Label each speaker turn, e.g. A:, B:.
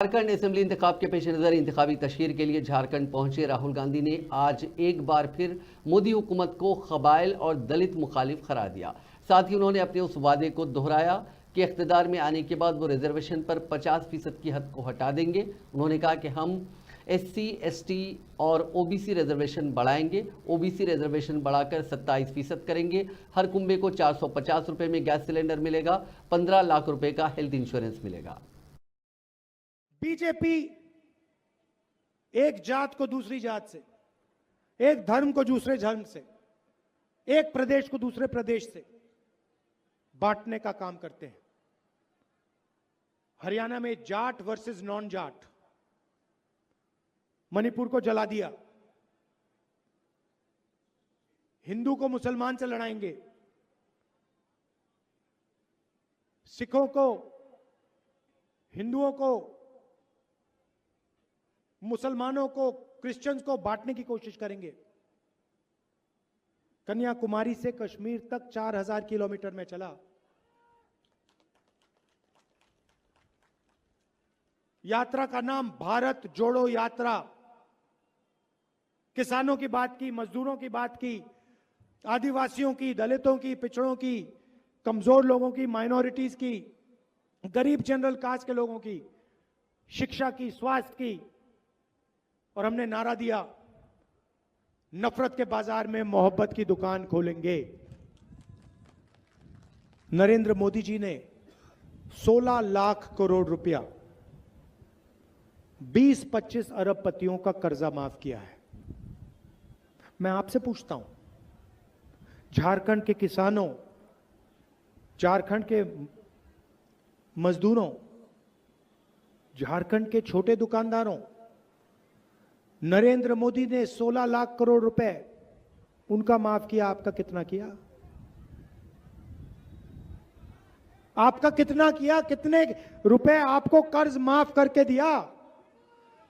A: Jharkhand assembly इंतखाब के पेश नज़र इंतखाबी तशहीर के लिए झारखंड पहुंचे राहुल गांधी ने आज एक बार फिर मोदी हुकूमत को कबाइल और दलित मुखालिफ करार दिया। साथ ही उन्होंने अपने उस वादे को दोहराया कि इख्तिदार में आने के बाद वो रिजर्वेशन पर 50% की हद को हटा देंगे। उन्होंने कहा कि हम SC, ST और OBC रिजर्वेशन बढ़ाएंगे। OBC रिजर्वेशन बढ़ाकर 27% करेंगे। हर कुंबे को 450 रुपये में गैस सिलेंडर मिलेगा। 15 लाख रुपए का हेल्थ इंश्योरेंस मिलेगा।
B: बीजेपी एक जात को दूसरी जात से, एक धर्म को दूसरे धर्म से, एक प्रदेश को दूसरे प्रदेश से बांटने का काम करते हैं। हरियाणा में जाट वर्सेस नॉन जाट, मणिपुर को जला दिया। हिंदू को मुसलमान से लड़ाएंगे, सिखों को, हिंदुओं को, मुसलमानों को, क्रिश्चियंस को बांटने की कोशिश करेंगे। कन्याकुमारी से कश्मीर तक 4000 किलोमीटर में चला। यात्रा का नाम भारत जोड़ो यात्रा। किसानों की बात की, मजदूरों की बात की, आदिवासियों की, दलितों की, पिछड़ों की, कमजोर लोगों की, माइनॉरिटीज की, गरीब जनरल कास्ट के लोगों की, शिक्षा की, स्वास्थ्य की। और हमने नारा दिया, नफरत के बाजार में मोहब्बत की दुकान खोलेंगे। नरेंद्र मोदी जी ने 16 लाख करोड़ रुपया 20-25 अरबपतियों का कर्जा माफ किया है। मैं आपसे पूछता हूं, झारखंड के किसानों, झारखंड के मजदूरों, झारखंड के छोटे दुकानदारों, नरेंद्र मोदी ने 16 लाख करोड़ रुपए उनका माफ किया। आपका कितना किया? आपका कितना किया? कितने रुपए आपको कर्ज माफ करके दिया?